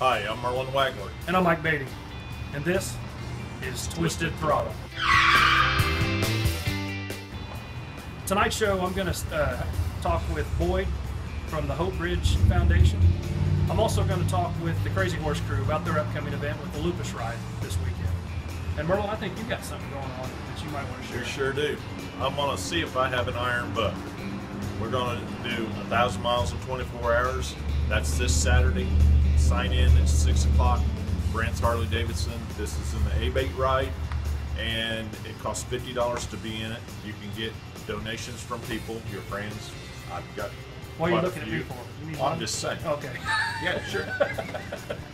Hi, I'm Merlin Wagler. And I'm Mike Beatty. And this is Twisted Throttle. Tonight's show, I'm going to talk with Boyd from the Hope Bridge Foundation. I'm also going to talk with the Crazy Horse crew about their upcoming event with the Lupus ride this weekend. And Merlin, I think you've got something going on that you might want to share. We sure do. I'm going to see if I have an iron buck. We're going to do 1,000 miles in 24 hours. That's this Saturday. Sign in at 6 o'clock. Brandt's Harley Davidson. This is in the A-Bait ride, and it costs $50 to be in it. You can get donations from people, your friends. I've got. What are you looking at me for? I'm just saying. Okay. Yeah, sure.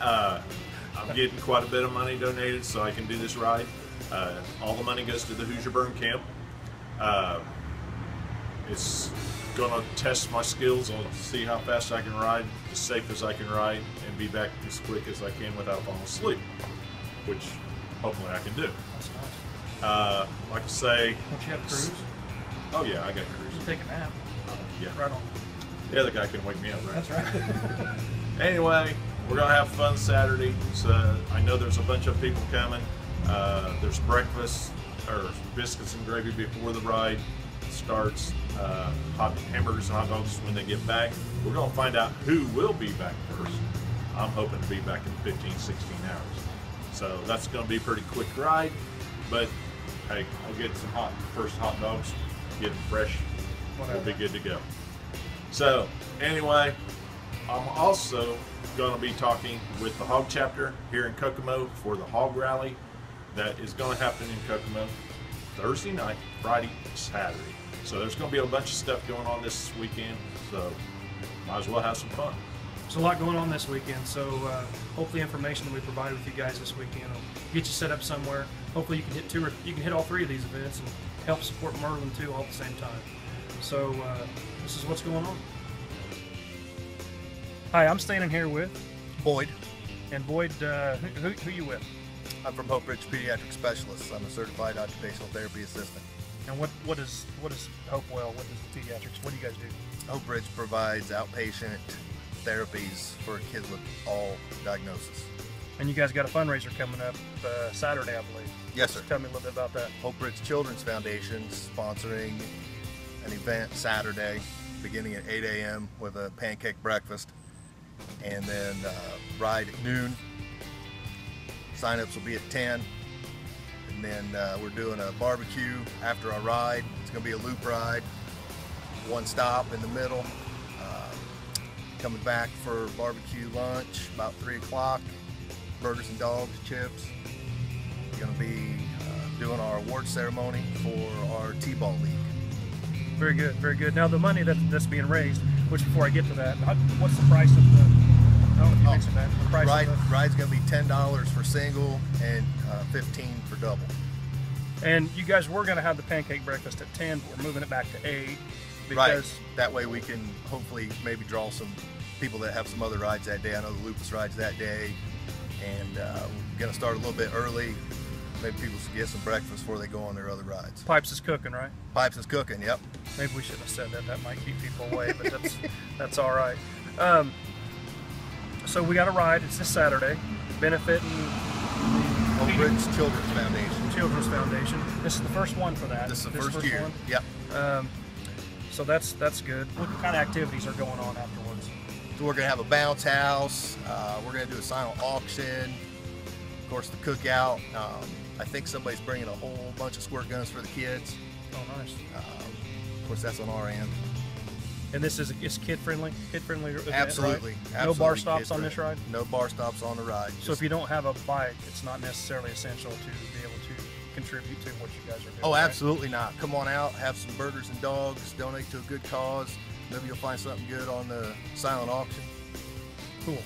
I'm getting quite a bit of money donated so I can do this ride. All the money goes to the Hoosier Burn Camp. It's going to test my skills. I'll see how fast I can ride, as safe as I can ride, and be back as quick as I can without falling asleep, which hopefully I can do. That's nice. Like I say... Don't you have cruise? Oh yeah, I got cruise. You take a nap. Yeah. Right on. The other guy can wake me up, right? That's right. Anyway, we're going to have fun Saturday. So I know there's a bunch of people coming. There's breakfast, or biscuits and gravy before the ride starts. Hot hamburgers and hot dogs when they get back. We're going to find out who will be back first. I'm hoping to be back in 15, 16 hours. So that's going to be a pretty quick ride. But hey, I'll get some first hot dogs, get them fresh. We'll be good to go. So anyway, I'm also going to be talking with the Hog Chapter here in Kokomo for the Hog Rally that is going to happen in Kokomo Thursday night, Friday, Saturday. So there's going to be a bunch of stuff going on this weekend, so might as well have some fun. There's a lot going on this weekend, so hopefully information that we provide with you guys this weekend will get you set up somewhere. Hopefully you can hit all three of these events and help support Merlin too all at the same time. So this is what's going on. Hi, I'm standing here with Boyd. And Boyd, who you with? I'm from Hope Bridge Pediatric Specialist. I'm a certified occupational therapy assistant. And what is Hopewell? What is the pediatrics? What do you guys do? Hope Bridge provides outpatient therapies for kids with all diagnoses. And you guys got a fundraiser coming up Saturday, I believe. Yes, sir. Tell me a little bit about that. Hope Bridge Children's Foundation sponsoring an event Saturday beginning at 8 a.m. with a pancake breakfast, and then ride at noon. Sign-ups will be at 10. And then we're doing a barbecue after our ride. It's going to be a loop ride, one stop in the middle. Coming back for barbecue lunch about 3 o'clock. Burgers and dogs, chips. We're going to be doing our award ceremony for our T-ball league. Very good, very good. Now the money that's being raised, which before I get to that, what's the price of the? I don't know if you mentioned that. The price of the ride's going to be $10 for single and $15 for double. And you guys were going to have the pancake breakfast at 10, but we're moving it back to 8. Because right. That way we can hopefully maybe draw some people that have some other rides that day. I know the Lupus rides that day, and we're going to start a little bit early. Maybe people should get some breakfast before they go on their other rides. Pipes is cooking, right? Pipes is cooking, yep. Maybe we shouldn't have said that. That might keep people away, but that's all right. So we got a ride. It's this Saturday, benefiting the Hope Bridge Children's Foundation. Children's Foundation. This is the first one for that. This is the first year. One? Yep. So that's good. What kind of activities are going on afterwards? So we're going to have a bounce house. We're going to do a silent auction. Of course, the cookout. I think somebody's bringing a whole bunch of squirt guns for the kids. Oh, nice. Of course, that's on our end. And this is kid friendly. Kid friendly. Absolutely. Right? Absolutely. No bar stops on this ride. No bar stops on the ride. So if you don't have a bike, it's not necessarily essential to be able to contribute to what you guys are doing. Oh, right? Absolutely not. Come on out, have some burgers and dogs, donate to a good cause. Maybe you'll find something good on the silent auction. Cool.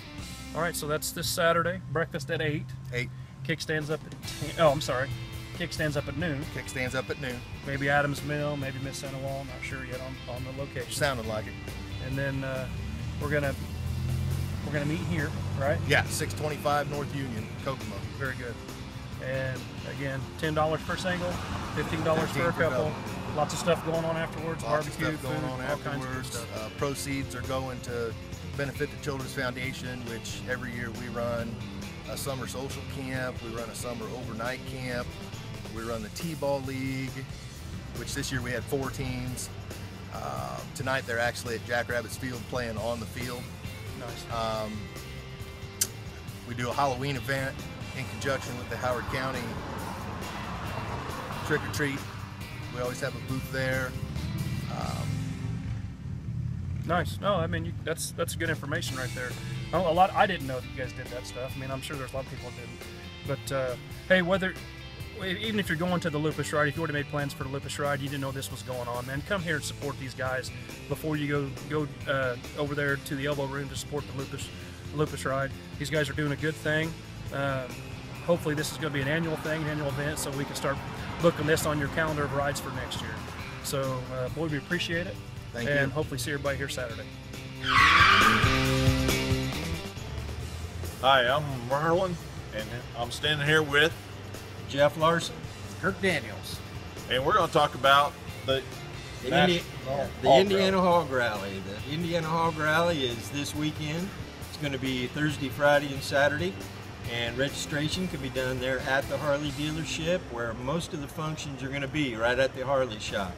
All right, so that's this Saturday. Breakfast at 8. 8. Kickstands up at 10. Oh, I'm sorry. Kickstands up at noon. Kickstands up at noon. Maybe Adams Mill, maybe Miss Sanawal. I'm not sure yet on the location. Sounded like it. And then we're gonna meet here, right? Yeah, 625 North Union, Kokomo. Very good. And again, $10 per single, $15 for a couple. Double. Lots of stuff going on afterwards. Lots barbecue, of stuff going food, on all kinds of afterwards. stuff. Proceeds are going to benefit the Children's Foundation, which every year we run a summer social camp, we run a summer overnight camp, we run the T-ball league, which this year we had 4 teams. Tonight they're actually at Jackrabbits Field playing on the field. Nice. We do a Halloween event in conjunction with the Howard County Trick or Treat. We always have a booth there. Nice. No, I mean that's good information right there. I didn't know that you guys did that stuff. I mean, I'm sure there's a lot of people that didn't. But hey, even if you're going to the Lupus ride, if you already made plans for the Lupus ride, you didn't know this was going on, man, come here and support these guys before you go over there to the Elbow Room to support the Lupus ride. These guys are doing a good thing. Hopefully this is going to be an annual event, so we can start booking this on your calendar of rides for next year. So, boy, we appreciate it. Thank you. And hopefully see everybody here Saturday. Hi, I'm Marlon, and I'm standing here with Jeff Larson. Kirk Daniels. and we're going to talk about the Indiana Hog Rally. The Indiana Hog Rally is this weekend. It's going to be Thursday, Friday, and Saturday. And registration can be done there at the Harley dealership, where most of the functions are going to be, right at the Harley shop.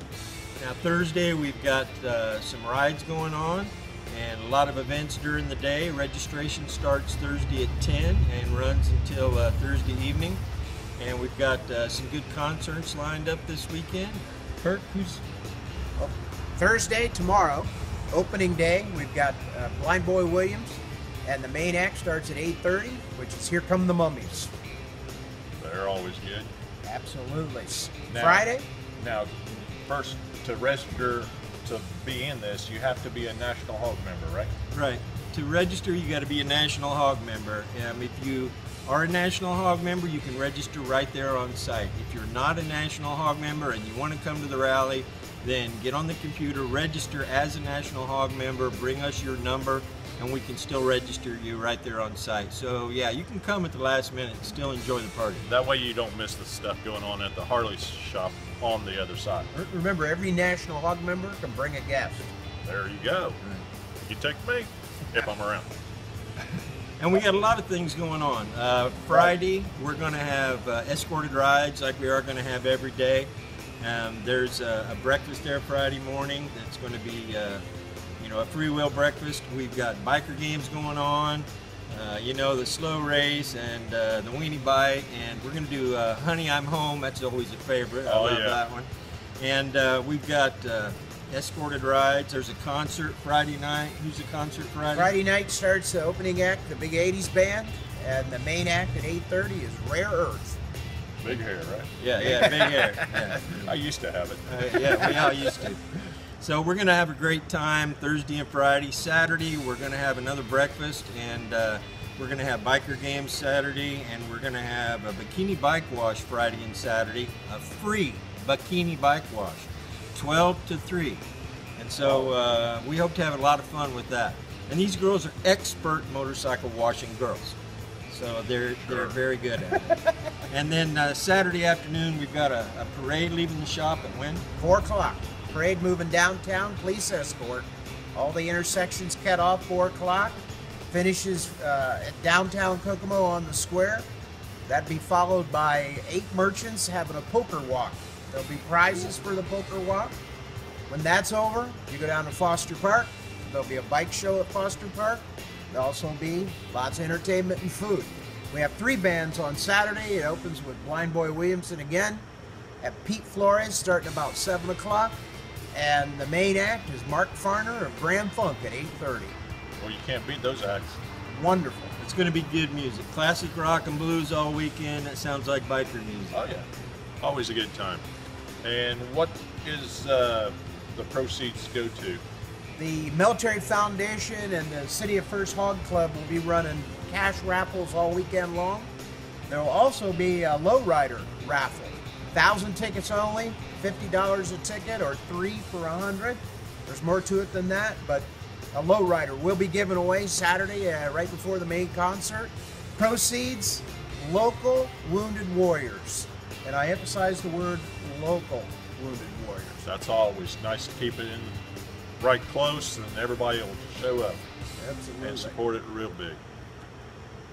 Now Thursday we've got some rides going on and a lot of events during the day. Registration starts Thursday at 10 and runs until Thursday evening. And we've got some good concerts lined up this weekend. Kurt, who's... Thursday, tomorrow, opening day, we've got Blind Boy Williams, and the main act starts at 8:30, which is Here Come the Mummies. They're always good. Absolutely. Now, Friday? Now, first, to register to be in this, you have to be a National Hog member, right? Right. To register, you got to be a National Hog member. If you are a National Hog member, you can register right there on site. If you're not a National Hog member and you want to come to the rally, then get on the computer, register as a National Hog member, bring us your number, and we can still register you right there on site. So yeah, you can come at the last minute and still enjoy the party. That way you don't miss the stuff going on at the Harley shop on the other side. Remember, every National Hog member can bring a guest. There you go. You take me if I'm around. And we got a lot of things going on. Friday, we're going to have escorted rides like we are going to have every day. There's a breakfast there Friday morning that's going to be a free-wheel breakfast. We've got biker games going on, the slow race and the weenie bite, and we're going to do Honey, I'm Home. That's always a favorite. I love that one. And we've got escorted rides. There's a concert Friday night. Who's the concert Friday? Friday night starts the opening act, the Big 80s Band, and the main act at 8:30 is Rare Earth. Big hair, right? Yeah, big hair. Yeah. I used to have it. Yeah, we all used to. So we're going to have a great time Thursday and Friday. Saturday, we're going to have another breakfast, and we're going to have biker games Saturday, and we're going to have a bikini bike wash Friday and Saturday, a free bikini bike wash, 12 to 3. And so we hope to have a lot of fun with that. And these girls are expert motorcycle washing girls. So they're very good at it. And then Saturday afternoon, we've got a parade leaving the shop at when? 4 o'clock. Parade moving downtown, police escort. All the intersections cut off 4 o'clock. Finishes at downtown Kokomo on the square. That'd be followed by 8 merchants having a poker walk. There'll be prizes for the poker walk. When that's over, you go down to Foster Park. There'll be a bike show at Foster Park. There'll also be lots of entertainment and food. We have 3 bands on Saturday. It opens with Blind Boy Williamson again at Pete Flores starting about 7 o'clock. And the main act is Mark Farner of Grand Funk at 8:30. Well, you can't beat those acts. Wonderful. It's going to be good music. Classic rock and blues all weekend. That sounds like biker music. Oh, yeah. Always a good time. And what is the proceeds go to? The Military Foundation and the City of First Hog Club will be running cash raffles all weekend long. There will also be a lowrider raffle. 1,000 tickets only, $50 a ticket, or 3 for $100. There's more to it than that, but a lowrider will be given away Saturday right before the main concert. Proceeds, local wounded warriors. And I emphasize the word local wounded warriors. That's always nice to keep it in right close, and everybody will show up. Absolutely. and support it real big.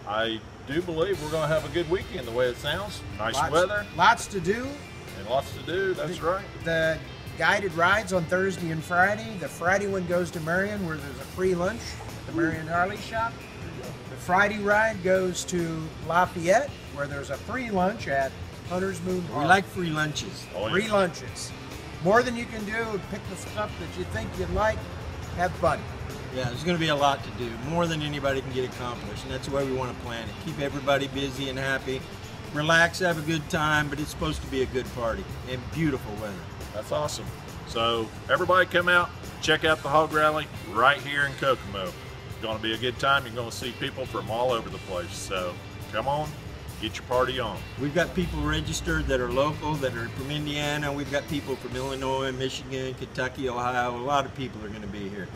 I do believe we're going to have a good weekend the way it sounds. Nice weather Lots to do. and lots to do. That's right. The guided rides on Thursday and Friday. The Friday one goes to Marion, where there's a free lunch at the Marion Harley shop. The Friday ride goes to Lafayette, where there's a free lunch at Hunter's Moon Park. We like free lunches. Oh, yeah. Free lunches. More than you can do. Pick the stuff that you think you'd like. Have fun. Yeah, there's going to be a lot to do, more than anybody can get accomplished, and that's the way we want to plan it. Keep everybody busy and happy. Relax, have a good time, but it's supposed to be a good party and beautiful weather. That's awesome. So everybody come out, check out the Hog Rally right here in Kokomo. It's going to be a good time. You're going to see people from all over the place. So come on, get your party on. We've got people registered that are local, that are from Indiana. We've got people from Illinois, Michigan, Kentucky, Ohio. A lot of people are going to be here.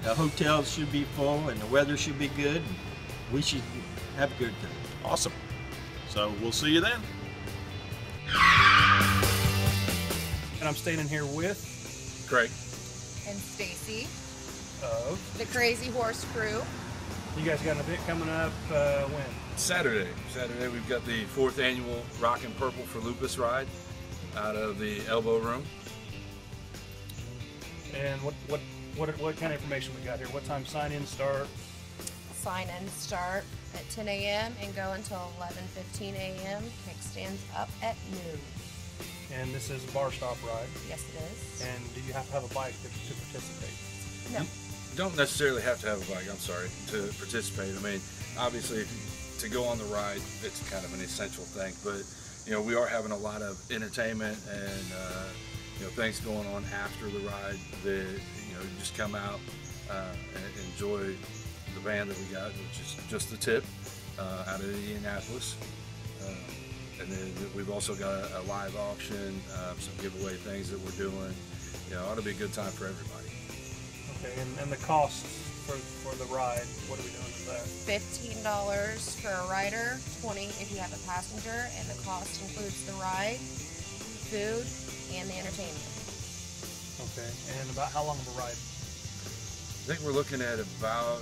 The hotels should be full and the weather should be good. We should have a good time. Awesome. So we'll see you then. And I'm standing here with Craig. And Stacy, of. the Crazy Horse Crew. You guys got an event coming up when? Saturday we've got the 4th annual Rockin' Purple for Lupus ride out of the Elbow Room. And what kind of information we got here? What time sign-in start? Sign-in start at 10 a.m. and go until 11:15 a.m. Kickstands up at noon. And this is a bar stop ride. Yes, it is. And do you have to have a bike to participate? No. You don't necessarily have to have a bike, to participate. I mean, obviously, to go on the ride, it's kind of an essential thing. But, we are having a lot of entertainment and, things going on after the ride that, just come out and enjoy the band that we got, which is Just the Tip out of Indianapolis. And then we've also got a live auction, some giveaway things that we're doing. It ought to be a good time for everybody. Okay, and the cost for the ride, what are we doing with that? $15 for a rider, $20 if you have a passenger, and the cost includes the ride, food, and the entertainment. Okay, and about how long of a ride? I think we're looking at about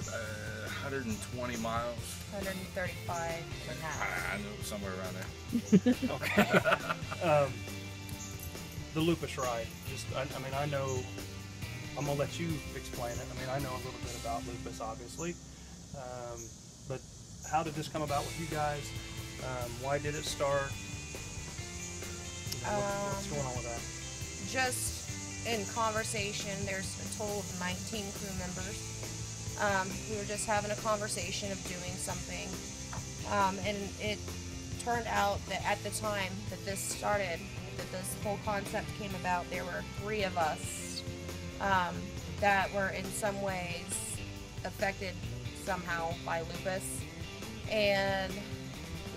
120 miles. 135 and a half. I know, somewhere around there. Okay. The Lupus ride. I know. I'm gonna let you explain it. I know a little bit about Lupus, obviously, but how did this come about with you guys? Why did it start? What's going on with that? Just in conversation, there's a total of 19 crew members. We were just having a conversation of doing something, and it turned out that at the time that this started, that this whole concept came about, there were 3 of us that were in some ways affected somehow by lupus, and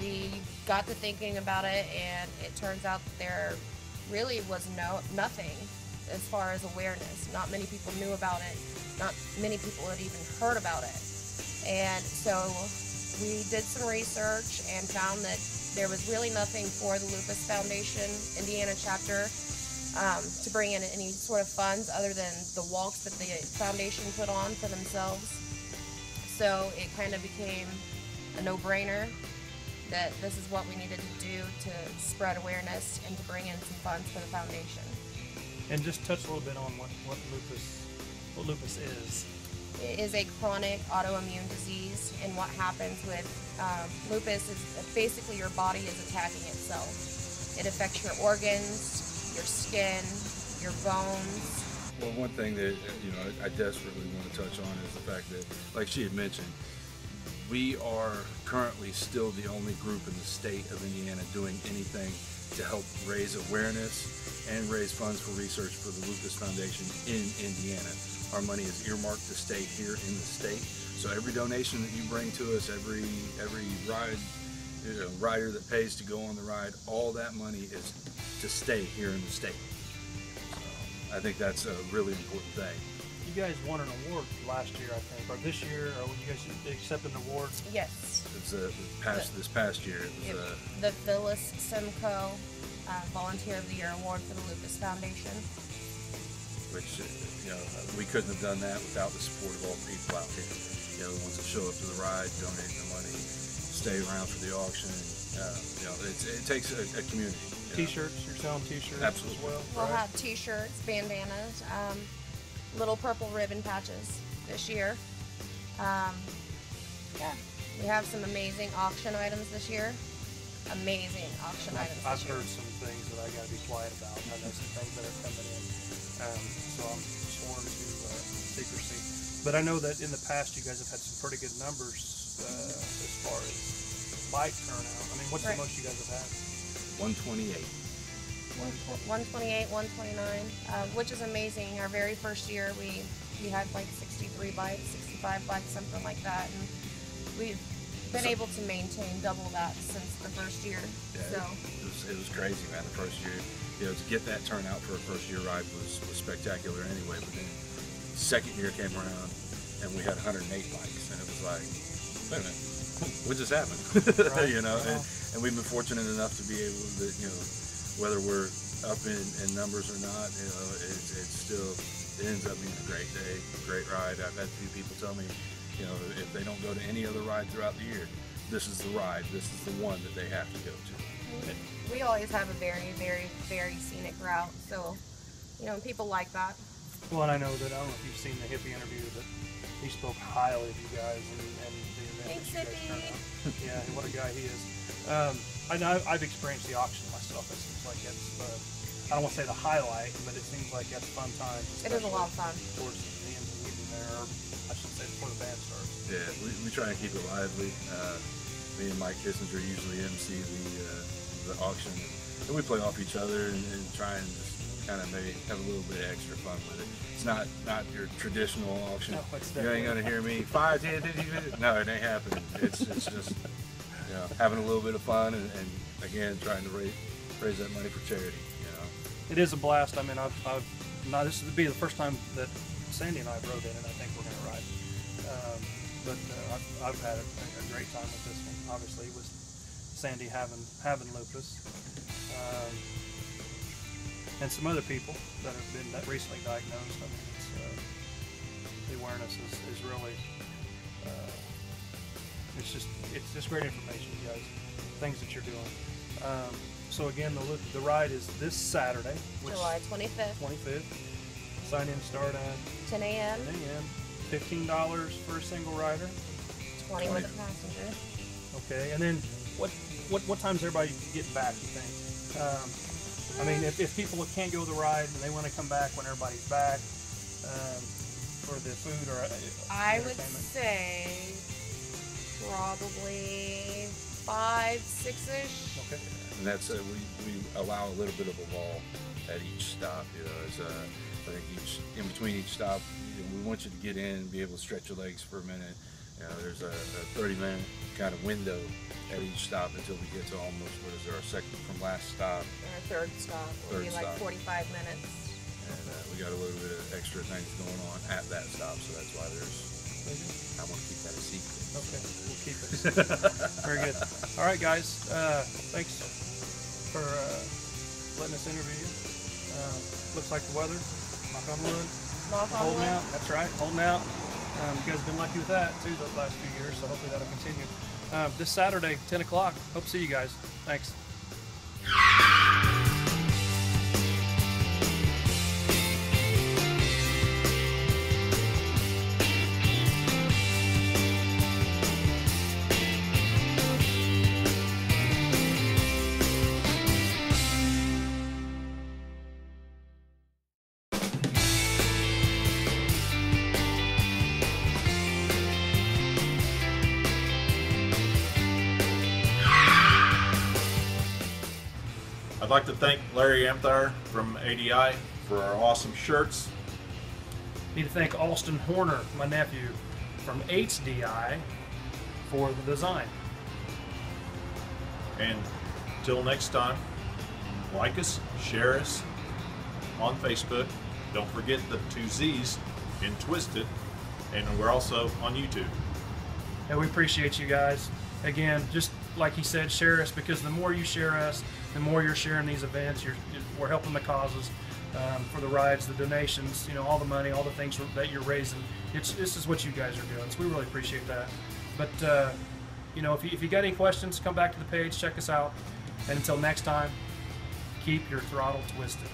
we got to thinking about it, and it turns out that there really was nothing as far as awareness. Not many people knew about it. Not many people had even heard about it. And so we did some research and found that there was really nothing for the Lupus Foundation Indiana chapter to bring in any sort of funds other than the walks that the foundation put on for themselves. So it kind of became a no-brainer that this is what we needed to do to spread awareness and to bring in some funds for the foundation. And just touch a little bit on what lupus is. It is a chronic autoimmune disease, and what happens with lupus is basically your body is attacking itself. It affects your organs, your skin, your bones. Well, one thing that I desperately want to touch on is the fact that, like she had mentioned, we are currently still the only group in the state of Indiana doing anything to help raise awareness and raise funds for research for the Lupus Foundation in Indiana. Our money is earmarked to stay here in the state. So every donation that you bring to us, every ride, rider that pays to go on the ride, all that money is to stay here in the state. So I think that's a really important thing. You guys won an award last year, I think, or this year, or you guys accepted an award? Yes. It's this past year. It was the Phyllis Simcoe Volunteer of the Year Award for the Lupus Foundation. which we couldn't have done that without the support of all the people out here. you know, the ones that show up to the ride, donate the money, stay around for the auction. You know, it takes a community. T-shirts, you're selling T-shirts Absolutely. as well. We'll right? have T-shirts, bandanas, little purple ribbon patches this year. Yeah, we have some amazing auction items this year. Amazing auction items I've this year. heard some things that I got to be quiet about. I know some things that are coming in, so I'm sworn to secrecy. But I know that in the past you guys have had some pretty good numbers as far as bike turnout. I mean, what's the Right. most you guys have had? 128. 128, 129, which is amazing. Our very first year, we had like 63 bikes, 65 bikes, something like that, and we've been able to maintain double that since the first year. Yeah, So it was crazy, man. The first year, you know, to get that turnout for a first year ride was spectacular anyway. But then the second year came around and we had 108 bikes, and it was like, wait a minute, what just happened? Right. You know, and we've been fortunate enough to be able to, you know, whether we're up in numbers or not, you know, it's still, it ends up being a great day, great ride. I've had a few people tell me, you know, if they don't go to any other ride throughout the year, this is the ride, this is the one that they have to go to. we always have a very, very, very scenic route. So, you know, people like that. Well, and I know that, I don't know if you've seen the Hippie interview, but he spoke highly of you guys and the event Thanks, that you guys turn Hippie. out. Yeah, what a guy he is. I know I've experienced the auction myself. It seems like it's, I don't want to say the highlight, but it seems like that's a fun time. It is a lot of fun. Towards the end of the evening there, or I should say before the band starts. Yeah, we try and keep it lively. Me and Mike Kissinger usually MC the auction, and we play off each other and try and just kind of maybe have a little bit of extra fun with it. It's not your traditional auction. No, it's You ain't gonna hear me 5, 10, 15 minutes. No, it ain't happening. It's just, you know, having a little bit of fun and again trying to raise that money for charity. You know. It is a blast. I mean, this would be the first time that Sandy and I rode in, and I think we're going to ride. I've had a great time with this one. Obviously, with Sandy having lupus, and some other people that have been recently diagnosed. I mean, the awareness is really. It's just great information, you guys. Things that you're doing. So again, the ride is this Saturday, July 25th, 25th. Sign in start at 10 a.m., 10 a.m. $15 for a single rider. 20 with a passenger. Okay, and then what time's everybody getting back? You think? I mean, if people can't go to the ride and they want to come back when everybody's back for the food or I would entertainment. say probably 5, 6-ish. Okay. And that's we allow a little bit of a wall at each stop. You know, as I think in between each stop, you know, we want you to get in and be able to stretch your legs for a minute. You know, there's a 30-minute kind of window at each stop until we get to almost our second from last stop. Our third stop will be Third like stop. 45 minutes. And we got a little bit of extra things going on at that stop, so that's why I want to keep that a secret. Okay, we'll keep it. Very good. All right, guys. Thanks for letting us interview you. Looks like the weather, knock on wood, Knock on holding wood. out. That's right, holding out. You guys have been lucky with that too the last few years, so hopefully that'll continue. This Saturday, 10 o'clock. Hope to see you guys. Thanks. I'd like to thank Larry Amthar from ADI for our awesome shirts. Need to thank Alston Horner, my nephew, from HDI, for the design. And till next time, like us, share us on Facebook. Don't forget the 2 Z's in Twizzted, and we're also on YouTube. And we appreciate you guys. Again, just like he said, share us, because the more you share us, the more you're sharing these events, we're helping the causes. for the rides, the donations, you know, all the money, all the things that you're raising. This is what you guys are doing, so we really appreciate that. But you know, if you got any questions, come back to the page, check us out, and until next time, keep your throttle twisted.